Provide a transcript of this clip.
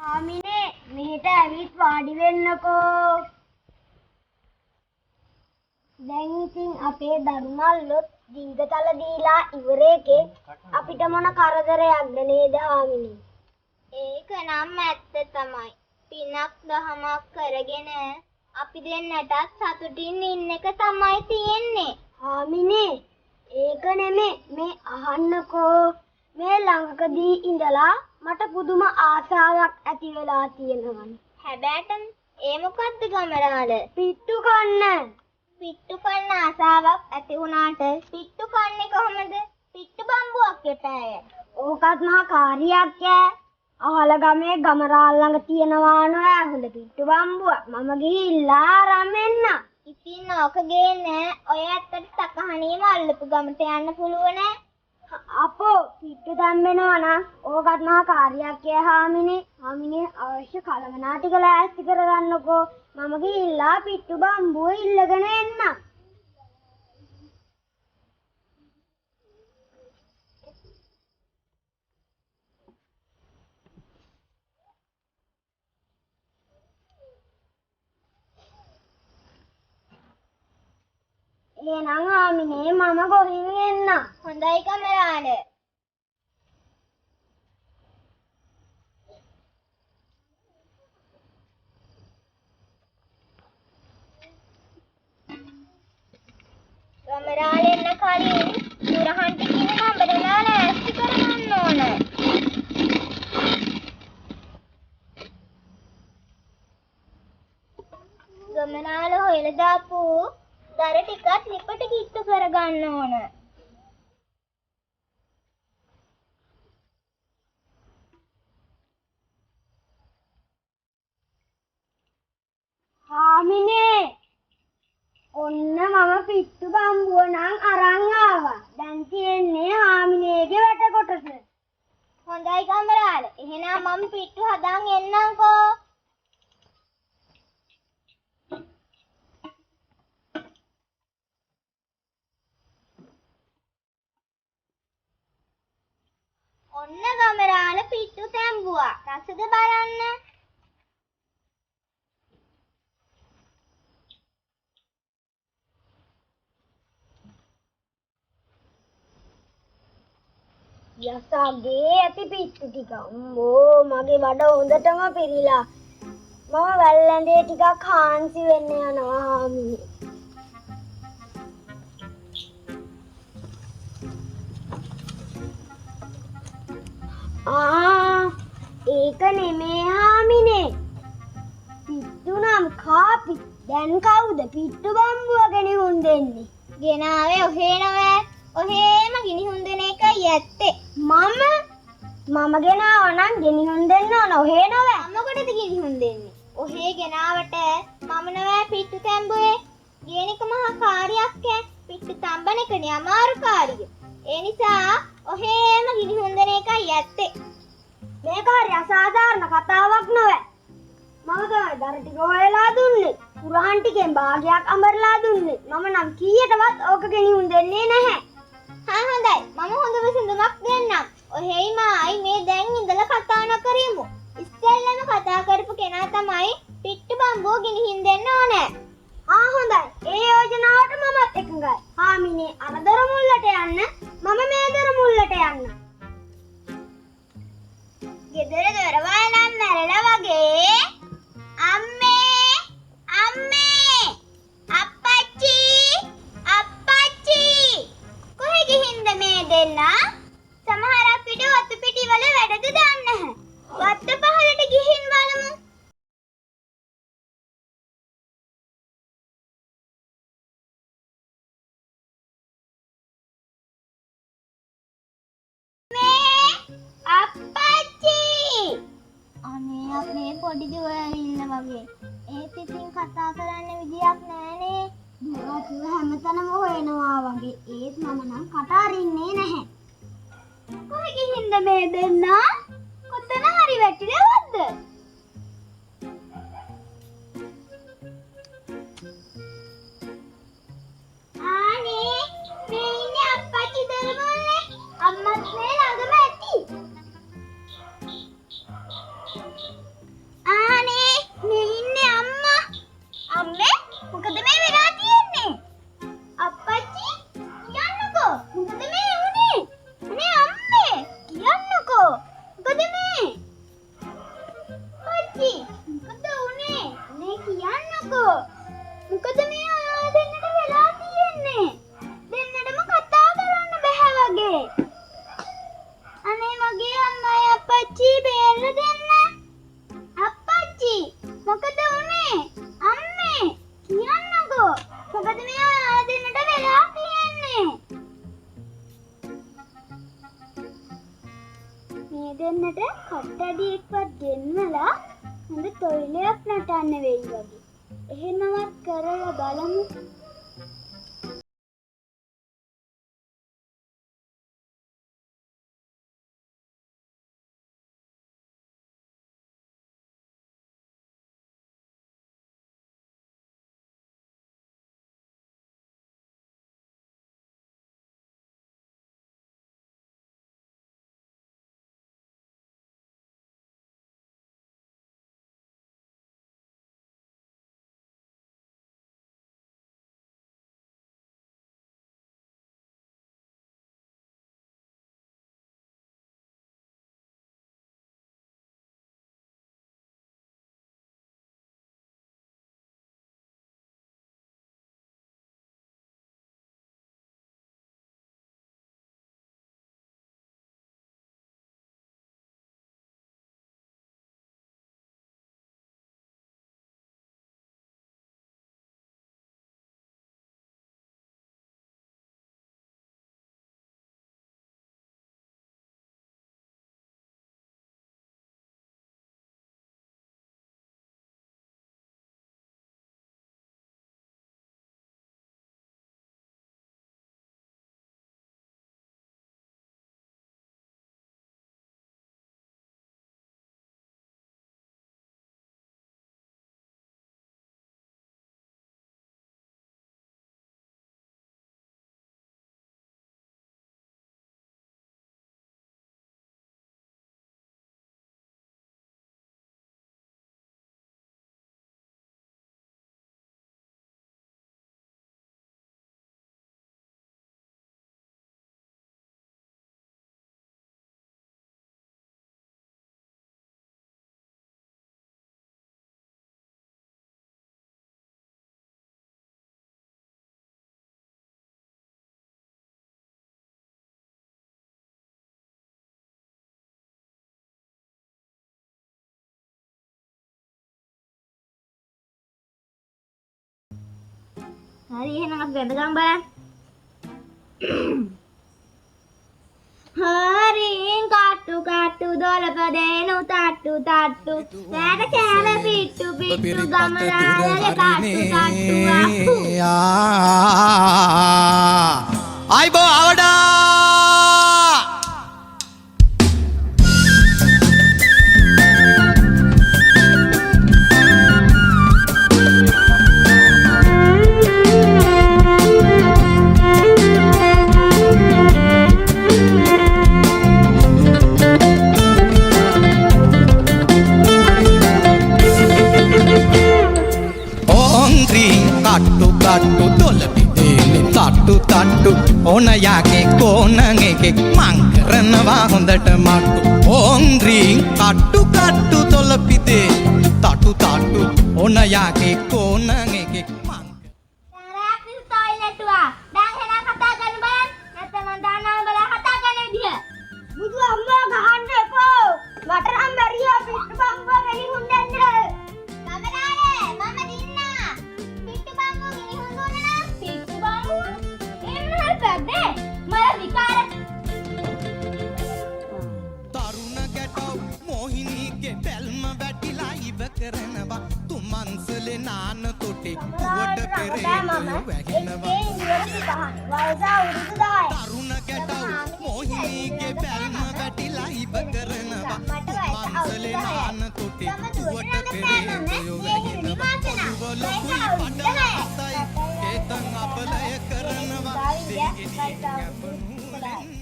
ආමිනේ මෙහෙට ඇවිත් වාඩි වෙන්නකෝ. දැන් ඉතින් අපේ දරුමල්ලොත් දීගතල දීලා ඉවරේකේ අපිට මොන කරදරයක්ද නේද ආමිනේ? ඒක නම් ඇත්ත තමයි. පිනක් දහමක් කරගෙන අපි දෙන්නටත් සතුටින් ඉන්න එක තමයි තියෙන්නේ. ආමිනේ ඒක නෙමෙයි මේ අහන්නකෝ. මේ ළඟකදී ඉඳලා මට පුදුම ආසාවක් ඇති වෙලා තියෙනවනේ. හැබැයිටම ඒ මොකද්ද ගමරාල? පිට්ටු කන්න. පිට්ටු කන්න ආසාවක් ඇති වුණාට පිට්ටු කන්නේ කොහමද? පිට්ටු බම්බුවක් එපෑය. ඕකත් මහා කාර්යයක් ඈ. අහල ගමේ ගමරාල් ළඟ තියනවා නෑ හොඳ පිට්ටු බම්බුවක්. මම ගිහිල්ලා අරන් එන්න. ඉතින් ඕක ගේන්නේ ඔය ඇත්තට තකහණියම අල්ලපු ගමට යන්න පුළුවන් නෑ. අපෝ පිට්ටු දැම්බෙනවා නම් ඕකත් මහා කාර්යයක් ඈ හාමිනේ. හාමිනේ අවශ්‍ය කලමනා ටික ලෑස්ති කරගන්නකෝ. මම ගිහිල්ලා පිට්ටු බම්බුව ඉල්ලගෙන එන්න. එහෙනම් හාමිනේ මම ගොහින් එන්න. හොඳයි ගමරාල. ගමරාල එන්න කලින් දුරහන්ට කියන නම්බරලා ලෑස්ති කරගන්න ඕන. ගමරාල හොයලා දාපු දර ටිකත් ලිපට කිට්ටු කරගන්න ඕන. හාමිනේ ඔන්න මම පිට්ටු බම්බුව නම් අරන් ආවා. දැන් තියෙන්නේ හාමිනේගේ වැට කොටස. හොඳයි ගමරාල. එහෙනම් මම පිට්ටු හදාන් එන්නම්කෝ. ඔන්න ගමරාල පිට්ටු තැඹුවා. රසද බලන්න. යසගේ ඇති පිට්ටු ටික. අම්මෝ මගේ බඩ හොඳටම පිරීලා. මම වැල්ලැඳේ ටිකක් හාන්සි වෙන්න යනවා හාමිනේ. ඒක නෙමේ හාමිනේ. පිට්ටු නම් කාපි. දැන් කවුද පිට්ටු බම්බුව ගෙනිහුන් දෙන්නේ? ගෙනාවේ ඔහේ නෑ. ඔහේම ගිනිහුන් දෙන එකයි ඇත්තේ. මම ගෙනාව නම් ගෙනිහුන් දෙන්න ඕන ඔහේ නෑ. මොකටද ගිනිහුන් දෙන්නේ? ඔහේ ගෙනාවට මම නෑ පිට්ටු තැඹුවේ. ගේන එක මහා කාර්යයක් ඈ. පිට්ටු තඹන එකනේ අමාරු කාර්යය. ඒ නිසා ඔහේම ගිනිහුන් දෙන එකයි ඇත්තේ. මේක හරි අසාධාරණ කතාවක් නොවේ. මම තමයි දර ටික හොයලා දුන්නේ. පුරහන් ටිකෙන් භාගයක් අඹරලා දුන්නේ. මම නම් කීයටවත් ඕක ගෙනිහුන් දෙන්නේ නැහැ. හොඳයි. මම හොඳ විසඳුමක් දෙන්නම්. ඔහේයි මායි මේ දැන් ඉඳලා කතා නොකරමු. ඉස්සෙල්ලම කතා කරපු කෙනා තමයි පිට්ටු බම්බුව ගෙනිහින් දෙන්න ඕනේ. හොඳයි. ඒ යෝජනාවට මමත් එකඟයි. හාමිනේ අර දොර මුල්ලට යන්න. මම මේ දොර මුල්ලට යන්න. ගෙදර දොරවල් නම් මැරලා වගේ. අම්මේ අප්පච්චි කොහෙ ගිහින්ද මේ දෙන්නා? සමහරක් විට වතු පිටි වල වැඩද දන්නේ නැහැ. වත්ත පහලට ගිහින් බලමු. අනේ අපේ පොඩි දුවා ඉන්න වගේ. ඒත් ඉතින් කතා කරන්න විදියක් නැහනේ. දුවා කිව්ව හැමතැනම හොයනවා වගේ. ඒත් මම නම් කට අරින්නේ නැහැ. කොහෙ ගිහින්ද මේ දෙන්නා? කොතන හරි වැටිලවද්ද? අනේ මේ ඉන්නේ අප්පච්චි දරුවෝනේ. අම්මත් මේ ළඟම ඇති. අප්පච්චි මොකද උනේ? නේ කියන්නකෝ. මොකද මේ ඔයාලා දෙන්නට වෙලා තියෙන්නේ? දෙන්නටම කතා කරන්න බෑ වගේ. අනේ මගේ අම්මයි අප්පච්චි බේරලා දෙන්න. අප්පච්චි මොකද උනේ? අම්මේ කියන්නකෝ. මොකද මේ ඔයාලා දෙන්නට වෙලා තියෙන්නේ? මේ දෙන්නට කට්ටඩියෙක්වත් ගෙන්නලා හොඳ තොইলයක් නටන්න වෙයි වගේ. එහෙමවත් කරලා බලමු. හරි එහෙනම් අපි වැඳගමු බලන්න. හරින් කට්ටු කට්ටු දොළපදේනු තට්ටු තට්ටු රැට කෑම පිට්ටු පිට්ටු ගමරාලේ කට්ටු කට්ටු අප්පු. ආයිබෝ අවඩා කට්ටු දොළපිදේනි තට්ටු තට්ටු ඕන යාගේ කෝන එකෙක් මං කරනවා හොඳට මට්ටු ඕන්ද්‍රී කට්ටු කට්ටු දොළපිදේ තට්ටු තට්ටු ඕන යාගේ කෝන එකෙක් මං රාක්නිස් ටොයිලට්වා දැන් එහෙනම් කතා කරන්න බලන්න නැත්නම් මං දානවා බලා කතා කරන විදිය. බුදු අම්මා ගහන්න එපා. මට නම් බැරිය පිට්ටු බම්බුව ගෙනිහුන් දෙන්න. ගමරාලේ මම දින්නා. පිට්ටු බම්බුව ගෙනිහුන් දුන්න නම් පිට්ටු බම්බුව එන්න හරියද? මම විකාර තරුණ ගැටව මොහිනීගේ බැල්ම වැටිලා ඉව කරනවා තුමන්සලේ නාන තොටේ කුවට පෙරේතයෝ වැහෙනවා තරුණ ගැටව මොහිනීගේ බැල්ම වැටිලා ඉව කරනවා තුමන්සලේ නාන තොටේ කුවට පෙරේතයෝ වැහෙනවා ලොකුයි පඩලයි ඒතන් අපලය කරනවා දෙගෙනින් ගැඹුරුලෙන්